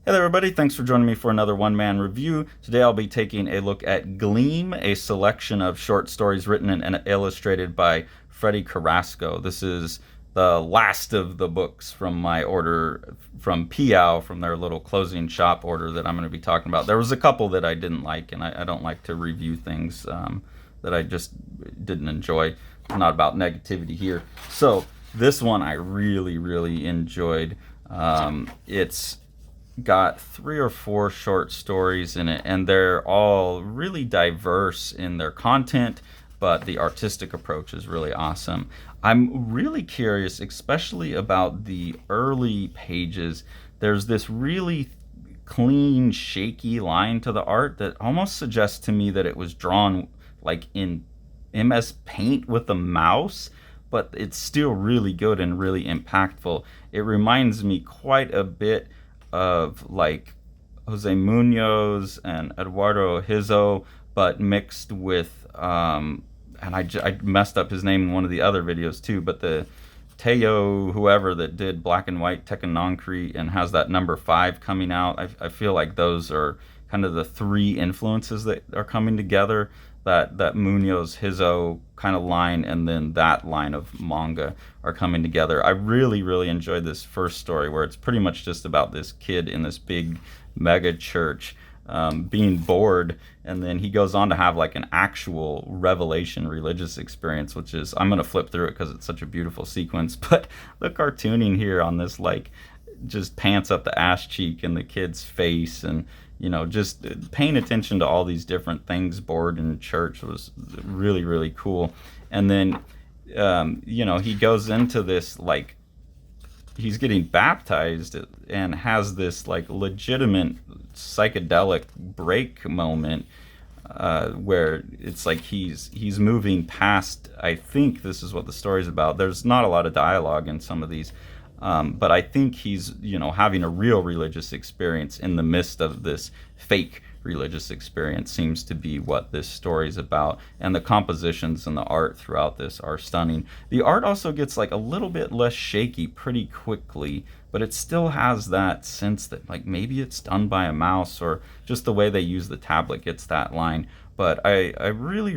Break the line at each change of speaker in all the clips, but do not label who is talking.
Hey there, everybody. Thanks for joining me for another one-man review. Today I'll be taking a look at GLEEM, a selection of short stories written and illustrated by Freddy Carrasco. This is the last of the books from my order from Piao, from their little closing shop order that I'm going to be talking about. There was a couple that I didn't like, and I don't like to review things that I just didn't enjoy. It's not about negativity here. So this one I really enjoyed. It's got 3 or 4 short stories in it, and they're all really diverse in their content, but the artistic approach is really awesome. I'm really curious, especially about the early pages. There's this really clean, shaky line to the art that almost suggests to me that it was drawn like in MS Paint with a mouse, but it's still really good and really impactful. It reminds me quite a bit of like Jose Munoz and Eduardo Hizo, but mixed with and I messed up his name in one of the other videos too, but the Teo whoever that did Black and White Tekken and has that number 5 coming out. I feel like those are kind of the 3 influences that are coming together, that Munoz Hizo kind of line and then that line of manga are coming together. I really enjoyed this first story where it's pretty much just about this kid in this big mega church being bored, and then he goes on to have like an actual revelation religious experience, which is, I'm going to flip through it because it's such a beautiful sequence, but the cartooning here on this like just pants up the ass cheek and the kid's face, and just paying attention to all these different things bored in church was really cool. And then he goes into this, like, he's getting baptized and has this like legitimate psychedelic break moment where it's like he's moving past, I think this is what the story's about. There's not a lot of dialogue in some of these, but I think he's having a real religious experience in the midst of this fake religious experience seems to be what this story is about. And the compositions and the art throughout this are stunning. The art also gets like a little bit less shaky pretty quickly, but it still has that sense that like maybe it's done by a mouse, or just the way they use the tablet gets that line. But I really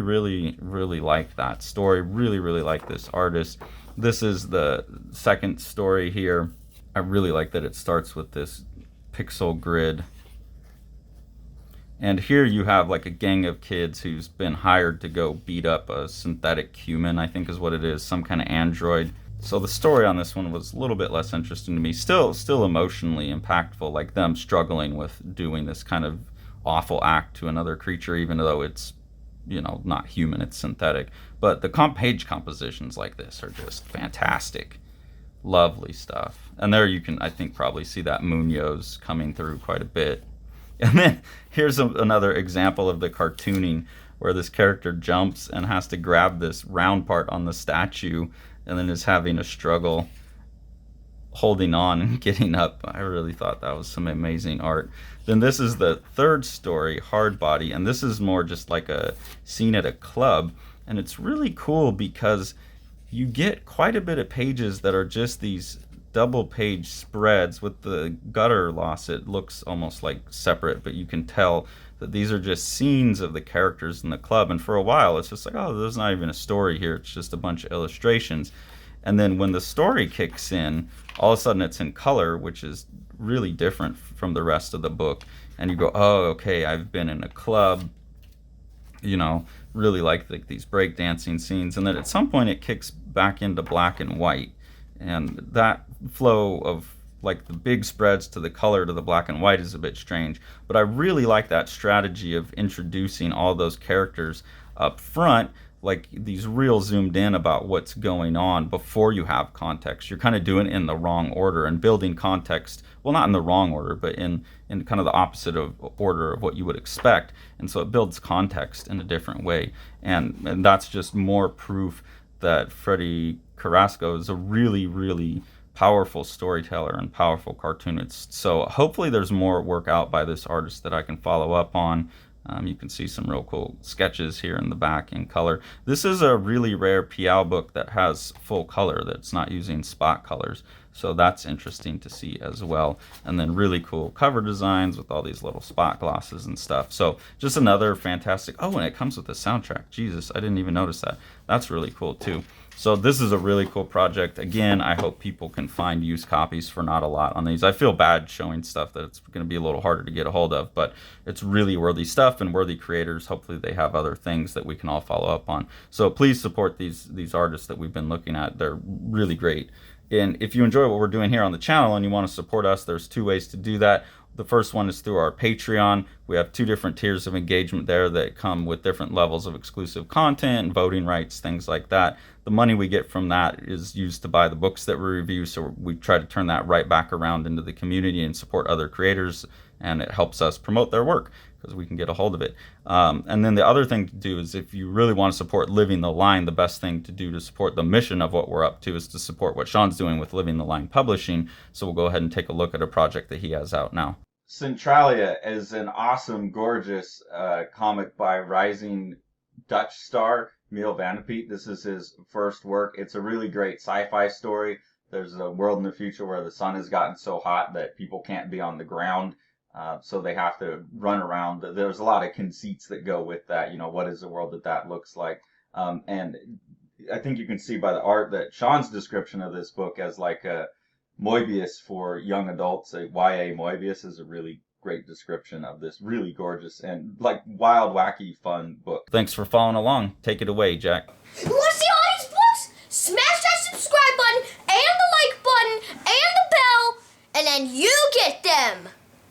like that story, really like this artist. This is the second story here. I really like that it starts with this pixel grid. And here you have like a gang of kids who's been hired to go beat up a synthetic human, I think is what it is, some kind of android. So the story on this one was a little bit less interesting to me. Still emotionally impactful, like them struggling with doing this kind of awful act to another creature, even though it's not human, it's synthetic. But the page compositions like this are just fantastic. Lovely stuff. And there you can, I think, probably see that Munoz coming through quite a bit. And then here's another example of the cartooning where this character jumps and has to grab this round part on the statue and then is having a struggle holding on and getting up. I really thought that was some amazing art. Then this is the third story, Hard Body, and this is more just like a scene at a club. And it's really cool because you get quite a bit of pages that are just these double page spreads. With the gutter loss, it looks almost like separate, but you can tell that these are just scenes of the characters in the club. And for a while it's just like, oh, there's not even a story here, it's just a bunch of illustrations. And then when the story kicks in, all of a sudden it's in color, which is really different from the rest of the book. And you go, oh, okay, I've been in a club, really like these breakdancing scenes. And then at some point it kicks back into black and white. And that flow of like the big spreads to the color to the black and white is a bit strange. But I really like that strategy of introducing all those characters up front, like these real zoomed in about what's going on before you have context. You're kind of doing it in the wrong order and building context, well, not in the wrong order, but in kind of the opposite of order of what you would expect. And so it builds context in a different way. And that's just more proof that Freddy Carrasco is a really powerful storyteller and powerful cartoonist. So hopefully there's more work out by this artist that I can follow up on. You can see some real cool sketches here in the back in color. This is a really rare PL book that has full color, that's not using spot colors. So that's interesting to see as well. And then really cool cover designs with all these little spot glosses and stuff. So just another fantastic, oh, and it comes with a soundtrack. Jesus, I didn't even notice that. That's really cool too. So this is a really cool project. Again, I hope people can find used copies for not a lot on these. I feel bad showing stuff that it's going to be a little harder to get a hold of, but it's really worthy stuff and worthy creators. Hopefully they have other things that we can all follow up on. So please support these artists that we've been looking at. They're really great. And if you enjoy what we're doing here on the channel and you want to support us, there's 2 ways to do that. The first one is through our Patreon. We have 2 different tiers of engagement there that come with different levels of exclusive content, voting rights, things like that. The money we get from that is used to buy the books that we review, so we try to turn that right back around into the community and support other creators, and it helps us promote their work because we can get a hold of it. And then the other thing to do is, if you really want to support Living the Line, the best thing to do to support the mission of what we're up to is to support what Sean's doing with Living the Line Publishing. So we'll go ahead and take a look at a project that he has out now. Centralia is an awesome, gorgeous comic by rising Dutch star Miel van de Peet. This is his first work. It's a really great sci-fi story. There's a world in the future where the sun has gotten so hot that people can't be on the ground, so they have to run around. There's a lot of conceits that go with that. You know, what is the world that looks like? And I think you can see by the art that Sean's description of this book as like a Moebius for young adults, a YA Moebius, is a really great description of this really gorgeous and like wild, wacky, fun book. Thanks for following along. Take it away, Jack.
You want to see all these books? Smash that subscribe button and the like button and the bell, and then you get them.